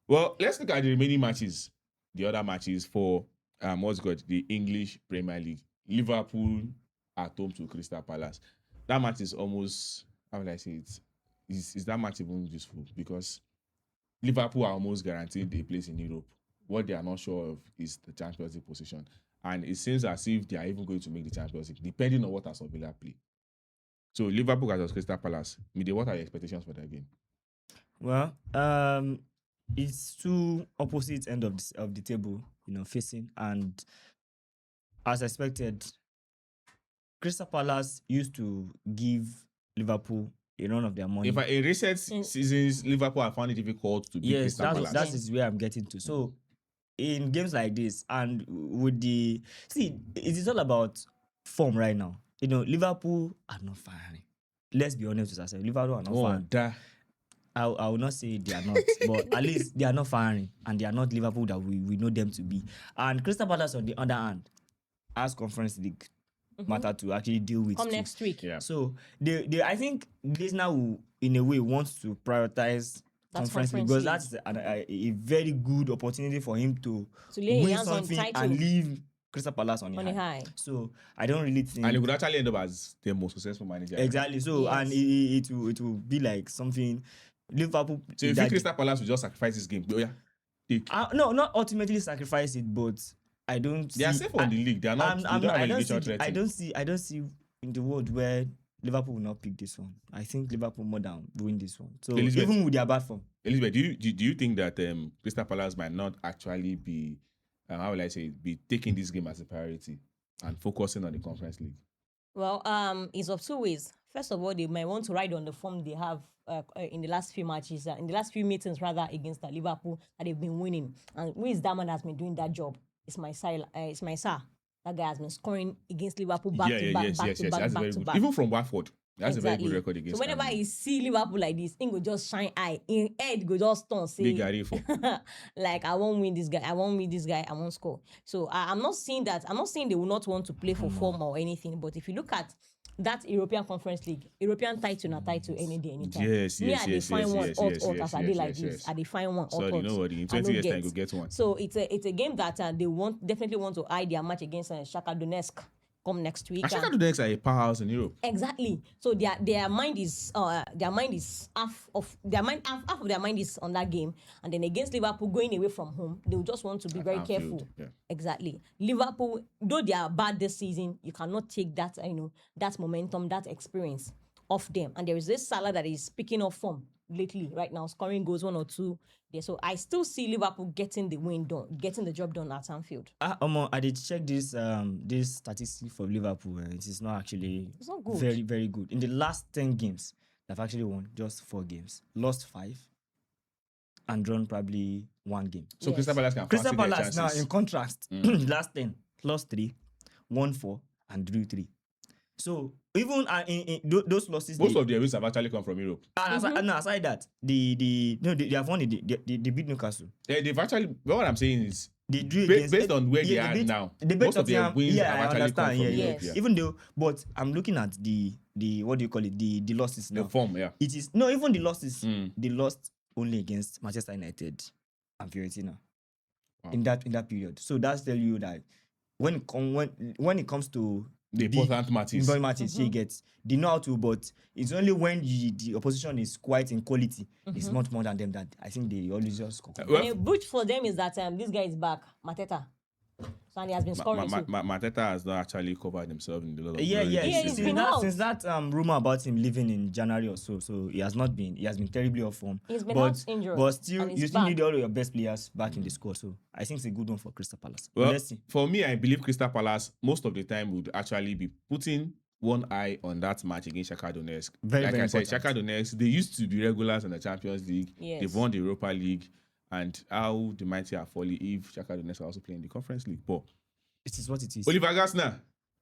Well, let's look at the remaining matches. The other matches for what's good, the English Premier League. Liverpool at home to Crystal Palace. That match is almost, how will I say it? Is that match even useful? Because Liverpool are almost guaranteed a place in Europe. What they are not sure of is the Champions League position. And it seems as if they are even going to make the Champions League, depending on what Aston Villa play. So Liverpool versus Crystal Palace. What are your expectations for that game? Well, it's two opposite end of the table, facing, and as expected, Crystal Palace used to give Liverpool a run of their money. In recent seasons, Liverpool have found it difficult to beat Crystal Palace. That is where I'm getting to. So in games like this, and with it is all about form right now. Liverpool are not firing. Let's be honest with ourselves. Liverpool are not firing. I will not say they are not, but at least they are not firing, and they are not Liverpool that we know them to be. And Crystal Palace, on the other hand, has Conference League matter to actually deal with. Come next week. Yeah. So they I think this now in a way wants to prioritize Conference League, because that's a very good opportunity for him to win something and leave Crystal Palace on a high. So I don't really think, and it would actually end up as the most successful manager. Exactly. So yes. And it will be like something Liverpool. So if Crystal Palace will just sacrifice this game, no, not ultimately sacrifice it, but I don't. They are safe on the league. They are not. I don't see in the world where Liverpool will not pick this one. I think Liverpool more than win this one. So Elizabeth, even with their bad form. Elizabeth, do you think that Crystal Palace might not actually be be taking this game as a priority and focusing on the Conference League? Well, it's of two ways. First of all, they might want to ride on the form they have in the last few matches, in the last few meetings rather, against Liverpool that they've been winning. And who is that man that's been doing that job? It's my sir. That guy has been scoring against Liverpool back to back. Even from Watford. That's exactly a very good record against. So whenever he see Liverpool like this, he go just shine eye. In head go just turn say like, I won't win this guy. I won't score. So I'm not saying that. I'm not saying they will not want to play for form or anything. But if you look at that European Conference League, European title any day, anytime. Yes. I define one as I did like this. I define one. So you know what? In 20 years time, you get one. So it's a game that they definitely want to hide their match against Shakhtar Donetsk. Come next week. Shakhtar Donetsk are a powerhouse in Europe. Exactly. So their mind is half of their mind is on that game, and then against Liverpool going away from home, they will just want to be very careful. Yeah. Exactly. Liverpool, though they are bad this season, you cannot take that that momentum, that experience off them. And there is this Salah that is picking up form lately, right now, scoring goals 1 or 2 there. So I still see Liverpool getting the job done at Anfield. I did check this statistic for Liverpool, and it is not good. Very, very good. In the last 10 games, they've actually won just 4 games, lost 5, and drawn probably 1 game. So yes. Crystal Palace now, in contrast, last 10, lost 3, won 4, and drew 3. So even in those losses, most of their wins have actually come from Europe. Aside that, they have won. They beat Newcastle. They've actually. What I'm saying is, they drew based on where they are now. Most of their wins have actually come from Europe. Yeah. Even though, but I'm looking at the what do you call it? The losses now. The form, yeah. It is no, even the losses. They lost only against Manchester United and Fiorentina. Wow. in that period. So that's tell you that when it comes to the important matches she gets, they know how to, but it's only when the opposition is quite in quality, it's much more than them, that I think they always just score. A boost for them is that this guy is back, Mateta. So, and he has been scoring too. Mateta has not actually covered himself in the lot of since that rumor about him leaving in January or so he has been terribly off form. He's been injured. But still, you still need all of your best players back in the squad. So I think it's a good one for Crystal Palace. Well, let's see. For me, I believe Crystal Palace most of the time would actually be putting one eye on that match against Shakhtar Donetsk. Very, very important. Shakhtar Donetsk, they used to be regulars in the Champions League. Yes. They've won the Europa League. And how the mighty are falling if Shakhtar Donetsk are also playing the Conference League. But it is what it is. Oliver Glasner,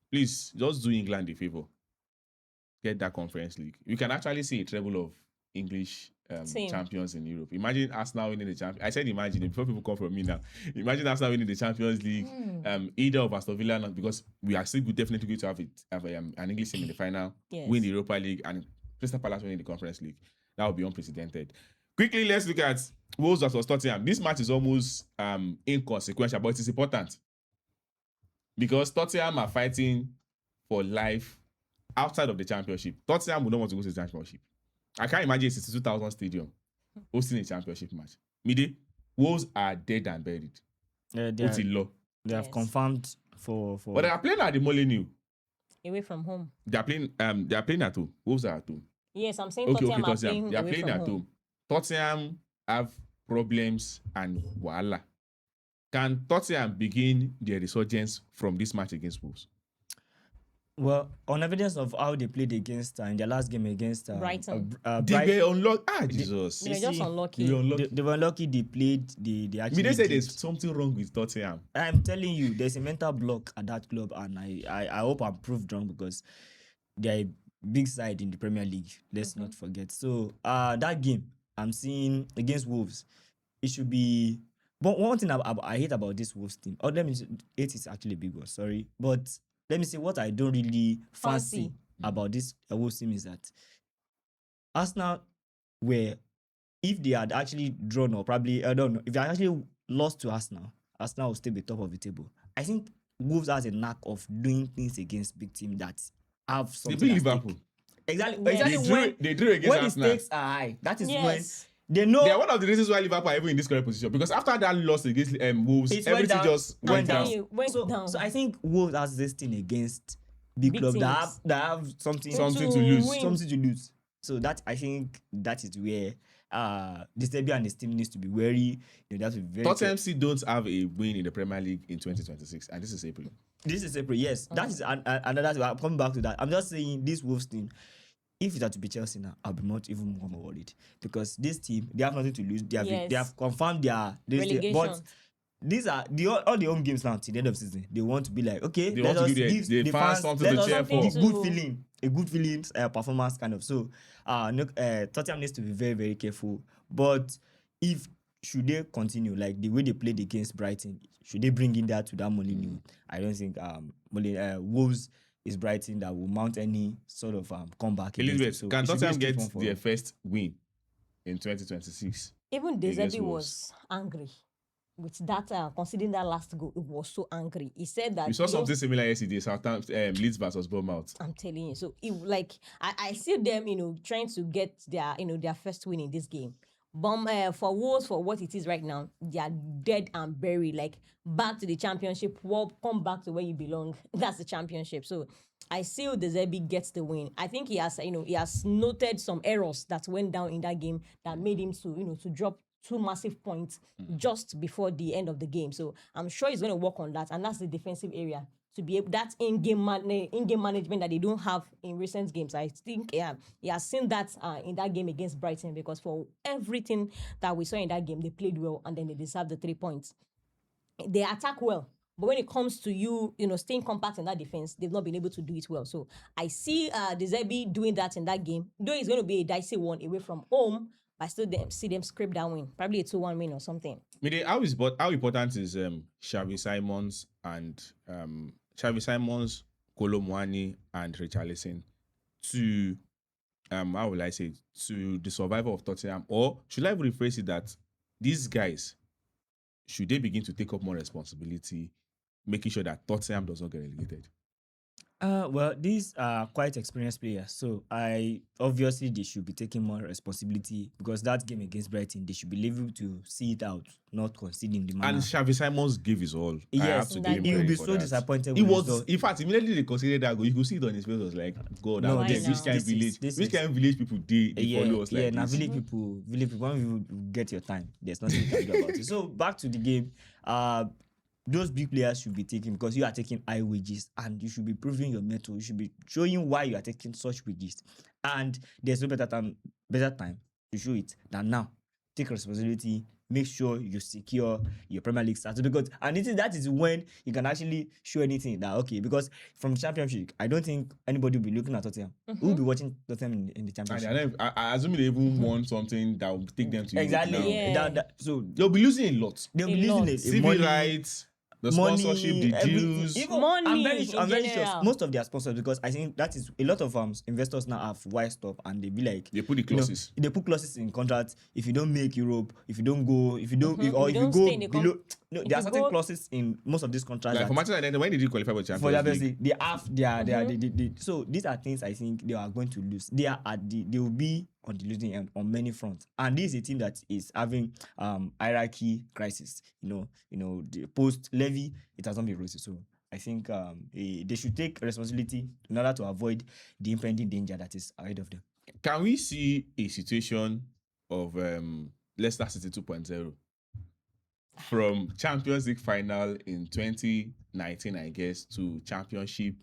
please just do England a favor. Get that Conference League. You can actually see a treble of English champions in Europe. Imagine Arsenal winning the Champions. I said imagine before people come from me now. Imagine Arsenal winning the Champions League. Either of Aston Villa, because we are still definitely going to have an English team in the final, win the Europa League, and Crystal Palace winning the Conference League. That would be unprecedented. Quickly, let's look at Wolves versus Tottenham. This match is almost inconsequential, but it is important because Tottenham are fighting for life outside of the championship. Tottenham would not want to go to the championship. I can't imagine a 62,000 stadium hosting a championship match. Mide, Wolves are dead and buried. What's the law? They have Yes. confirmed for But they are playing at the Molineux. Away from home. They are playing at home. Wolves are at home. Yes, I'm saying Okay, Tottenham are Tottenham. playing They are away playing from at home. home. Tottenham have problems and wahala. Can Tottenham begin their resurgence from this match against Wolves? well, on evidence of how they played against in their last game against Brighton. They were unlucky. Jesus. They were just see, unlucky. They were unlucky. They were lucky. They played. They I actually. mean, they say did. there's something wrong with Tottenham. I'm telling you, there's a mental block at that club, and I hope I'm proved wrong because they're a big side in the Premier League. Let's not forget. So that game I'm seeing against Wolves, it should be. But one thing I hate about this Wolves team, or let me say, hate is actually a big word, sorry. But let me say what I don't really fancy about this Wolves team is that Arsenal were, if they had actually drawn or probably I don't know, if they had actually lost to Arsenal, Arsenal will still be top of the table. I think Wolves has a knack of doing things against big teams that have They something. beat at stake. Liverpool. Exactly. Yes. Exactly. They drew against When the Arsenal. stakes are high, that is Yes. when they know They are one of the reasons why Liverpool are even in this current position. Because after that loss against Wolves, It went everything down. just I'm went telling down. you, went so, down. so I think Wolves has this thing against big Big clubs that teams. have something Something to To lose. win. something to lose. So that I think that is where the Serbia and the team needs to be wary. They have to be very Tottenham still don't have a win in the Premier League in 2026, and this is April. This is April, yes. That is another. I'm coming back to that. I'm just saying this Wolves team. If it had to be Chelsea now, I'll be even more worried because this team they have nothing to lose. They have Yes. they have confirmed their Relegation. but these are all the home games now till the end of the season. They want to be like, okay, They let want to us give the fans fans something let to us cheer the for. good feeling, a good feeling performance kind of. So Tottenham needs to be very, very careful. But if should they continue like the way they played against Brighton, should they bring in that to that Molineux? I don't think Wolves is Brighton that will mount any sort of comeback. against them. Elizabeth, So can it should be a Tottenham straight get one for their them. first win in 2026? Even against Dezebi Wolves? was angry with that, considering that last goal. It was so angry. He said that We saw something similar yesterday, Southampton, Leeds versus Bournemouth. I'm telling you. So, I see them, trying to get their first win in this game. But for Wolves, for what it is right now, they are dead and buried. Like back to the championship. Well, come back to where you belong. That's the championship. So I see the Zerbi gets the win. I think he has noted some errors that went down in that game that made him to drop 2 massive points just before the end of the game. So I'm sure he's going to work on that, and that's the defensive area to be able that in-game management that they don't have in recent games. I think he has seen that in that game against Brighton, because for everything that we saw in that game, they played well and then they deserved the 3 points. They attack well, but when it comes to staying compact in that defense, they've not been able to do it well. So I see De Zerbi doing that in that game, though it's going to be a dicey one away from home. I still see them scrape that win, probably a 2-1 win or something. How important is Xavi Simons and Xavi Simons, Kolo Muani, and Richarlison to how will I say it, to the survival of Tottenham? Or should I rephrase it that these guys, should they begin to take up more responsibility, making sure that Tottenham does not get relegated? Well, these are quite experienced players, so obviously they should be taking more responsibility, because that game against Brighton, they should be able to see it out, not conceding the manner. And Xavi Simons gave his all. I have Yes, to in give him that he will credit be for so that. disappointed. He with was, result. in fact, immediately they considered that goal, you could see it on his face. Was like, God, No, I'm this- which kind this of village, this which is- kind of village people they follow us like now this? village people, when you get your time, there's nothing you can do about it. So back to the game, those big players should be taking, because you are taking high wages and you should be proving your mettle. You should be showing why you are taking such wages, and there's no better time to show it than now. Take responsibility. Make sure you secure your Premier League status, because that is when you can actually show anything that okay. Because from the Championship, I don't think anybody will be looking at Tottenham. Who will be watching Tottenham in the And Championship? I assume they even want something that will take them to Europe Exactly. now. Yeah. So They'll be losing a lot. they'll A be losing lot. a CV money. rights, The money, sponsorship, the everything. deals. Even, Money I'm very in sure general. most of their sponsors, because I think that is a lot of investors now have wised up and they be like, They put the you know, clauses. they put clauses in contracts. If you don't make Europe, if you don't go, if you don't, if, or You if you don't go stay in the below, no, if there are you certain go- clauses in most of these contracts. Like for that Manchester United, when did you qualify for for Champions their League? they have they so these are things I think they are going to lose. They will be on the losing end on many fronts, and this is a team that is having hierarchy crisis. The post Levy, it has not been rosy. So I think they should take responsibility in order to avoid the impending danger that is ahead of them. Can we see a situation of Leicester City 2.0 from Champions League final in 2019, I guess, to Championship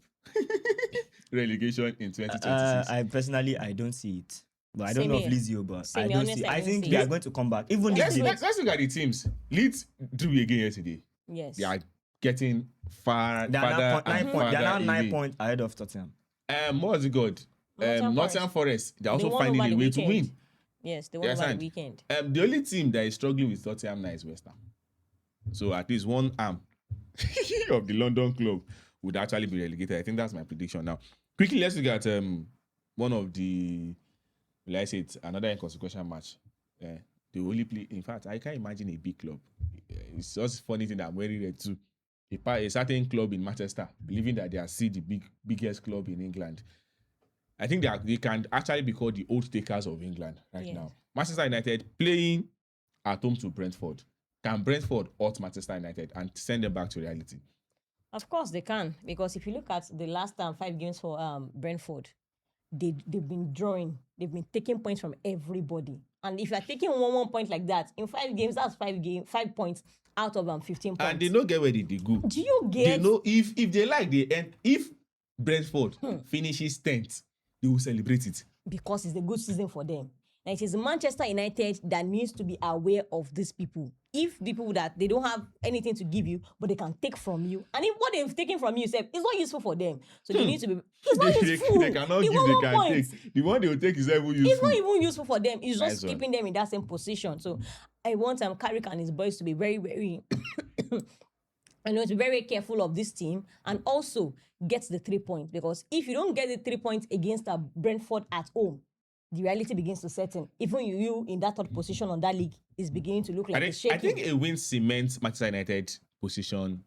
relegation in 2026? I personally don't see it, but I don't Same know of here. Lizio, but Same I here, don't honestly, see. I I don't think see they it. are going to come back. Even Let's if look- Let's look at the teams. Leeds drew again yesterday. Yes. They are getting farther they are now and they are now farther 9 away. points ahead of Tottenham. What was it called? Nottingham Forest. They're They also won finding over a the way to weekend. win. Yes, they You won over the understand? weekend. The only team that is struggling with Tottenham now is West Ham. So at least one arm of the London club would actually be relegated. I think that's my prediction now. Quickly, let's look at one of the, let's say it's another inconsequential match. They only play. In fact, I can't imagine a big club. It's just funny thing that I'm wearing red too. A certain club in Manchester believing that they are still the biggest club in England. I think they can actually be called the old takers of England right Yes. now. Manchester United playing at home to Brentford. Can Brentford out Manchester United and send them back to reality? Of course they can, because if you look at the last 5 games for Brentford, they've been drawing, they've been taking points from everybody. And if you're taking one point like that in 5 games, that's 5 points out of 15 points. And they don't get where they go. Do you They get? know if they like they end. If Brentford finishes 10th, they will celebrate it. Because it's a good season for them. And it is Manchester United that needs to be aware of these people. If people that they don't have anything to give you, but they can take from you, and if what they've taken from you, is not useful for them. So they need to be. It's not useful. They cannot give, they can take. The one they will take is even useful. It's not even useful for them. It's just Nice one. keeping them in that same position. So I want Carrick and his boys to be very, very to be very careful of this team, and also get the 3 points, because if you don't get the 3 points against Brentford at home, the reality begins to set in. Even you in that third position on that league is beginning to look like it's shaking. I think a win cements Manchester United position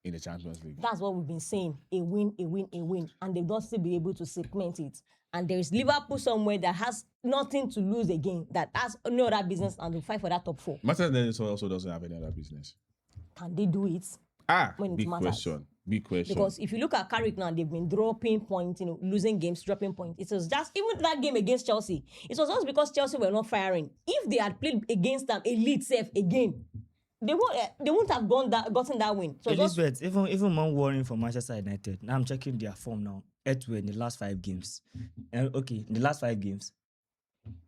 in the Champions League. That's what we've been saying. A win. And they've not still be able to segment it. And there is Liverpool somewhere that has nothing to lose again, that has no other business and will fight for that top 4. Manchester United also doesn't have any other business. Can they do it? When it Big matters. question. Big question. Because if you look at Carrick now, they've been dropping points, losing games, dropping points. It was just, even that game against Chelsea, it was just because Chelsea were not firing. If they had played against them elite safe again, they won't have gotten that win. So Elizabeth, even more worrying for Manchester United. Now I'm checking their form now. 8-2 in the last 5 games. Okay, in the last 5 games,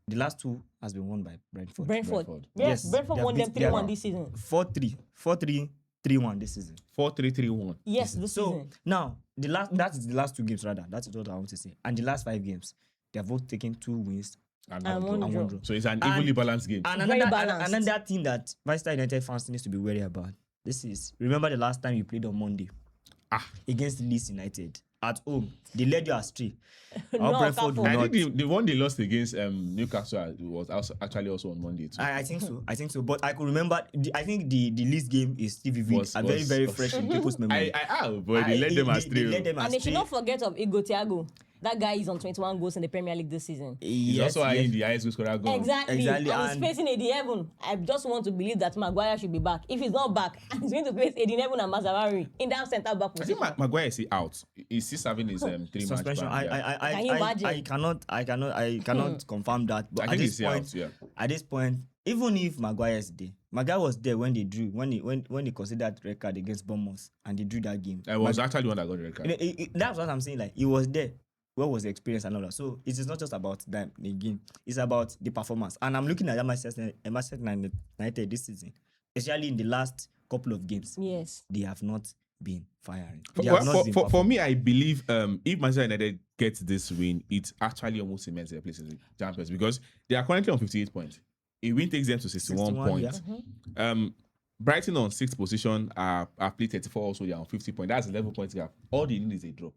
the last 2 has been won by Brentford. Brentford. Yes, Yes, Brentford they have won them beat- they 3-1 have- this season. 4-3, 3-1 this season. 4-3-3-1. Yes, this So season. now that is the last 2 games rather. That is what I want to say. And the last 5 games, they have both taken 2 wins And And one one draw. draw. So it's an And- evenly balanced game. And Very another balanced. thing that Manchester United fans needs to be wary about. Remember the last time you played on Monday against Leeds United at home. They led you astray. No, Brentford will I not. think the one they lost against Newcastle was actually also on Monday too. I think so. But I could remember. I think the Leeds game is still vivid and very fresh in people's memory. But they led them They astray. led them And they should astray. not forget of Igor Thiago. That guy is on 21 goals in the Premier League this season. He's Yes, also yes. in the highest goal scorer goal. Exactly. And he's and- facing Eddie Heaven. I just want to believe that Maguire should be back. If he's not back, he's going to face Eddie Heaven and Mazarawi in that centre back I position. think Maguire is out. He's still serving his 3-match Suspension. ban. Yeah. Can you imagine? I cannot confirm that. But I at think this he's point, out. Yeah. at this point, even if Maguire is there, Maguire was there when they drew, when they considered red card against Bournemouth and they drew that game. I was actually the one that got the red card. That's what I'm saying. Like, he was there. What was the experience and all that? So it is not just about them the game. It's about the performance. And I'm looking at Manchester United this season, especially in the last couple of games. Yes. They have not been firing. They have not been For performing. me, I believe if Manchester United gets this win, it actually almost cements their place in the Champions because they are currently on 58 points. A win takes them to 61 points. yeah. Brighton on 6th position are played 34 also. They're on 50 points. That's 11 points gap. All they need is a draw.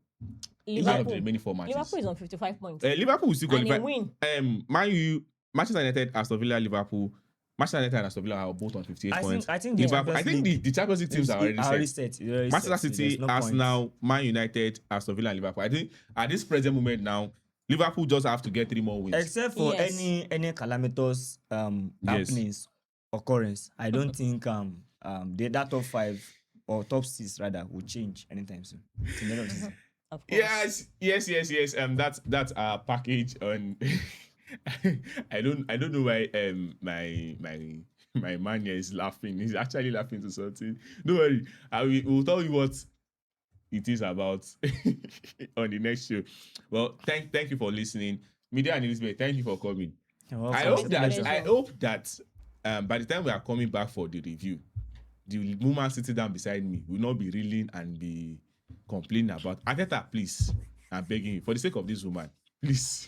Out of the remaining 4 matches. Liverpool is on 55 points. Liverpool will still And qualify. they win. Man U, Manchester United, Aston Villa, Liverpool. Manchester United and Aston Villa are both on 58 points. I think the Liverpool, I Champions think the Champions League teams are already set. Manchester set. City, There's no Arsenal, Man United, Aston Villa, and Liverpool. I think at this present moment now, Liverpool just have to get 3 more wins. Except for Yes. any calamitous happenings occurrence, I don't think that top 5 or top 6 rather will change anytime soon. Till the end of the season. Of course. Yes. That's our package on. I don't know why my man here is laughing. He's actually laughing to something. Don't worry. We'll tell you what it is about on the next show. Well, thank you for listening. Media and Elizabeth, thank you for coming. You're welcome. I hope that by the time we are coming back for the review, the woman sitting down beside me will not be reeling and be complaining about Arteta. Please, I'm begging you for the sake of this woman, please.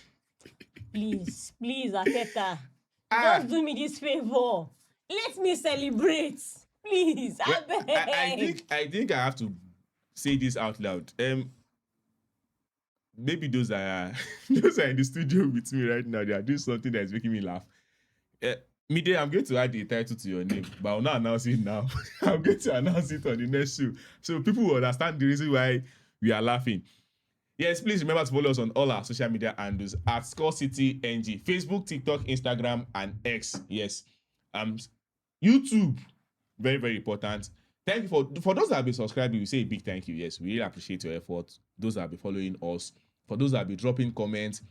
Please, Arteta. Just do me this favor. Let me celebrate. Please, Well, I beg. I think I have to say this out loud. Maybe those are in the studio with me right now. They are doing something that is making me laugh. Mide, I'm going to add the title to your name, but I'll not announce it now. I'm going to announce it on the next show, so people will understand the reason why we are laughing. Yes, please remember to follow us on all our social media handles at Score City NG, Facebook, TikTok, Instagram, and X. Yes, YouTube, very, very important. Thank you for those that have been subscribing. We say a big thank you. Yes, we really appreciate your effort. Those that have been following us, for those that have been dropping comments.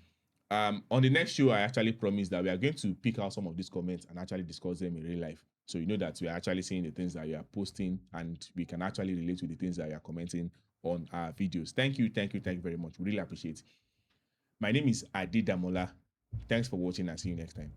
On the next show, I actually promised that we are going to pick out some of these comments and actually discuss them in real life. So you know that we are actually seeing the things that you are posting, and we can actually relate to the things that you are commenting on our videos. Thank you very much. We really appreciate it. My name is Adi Damola. Thanks for watching and see you next time.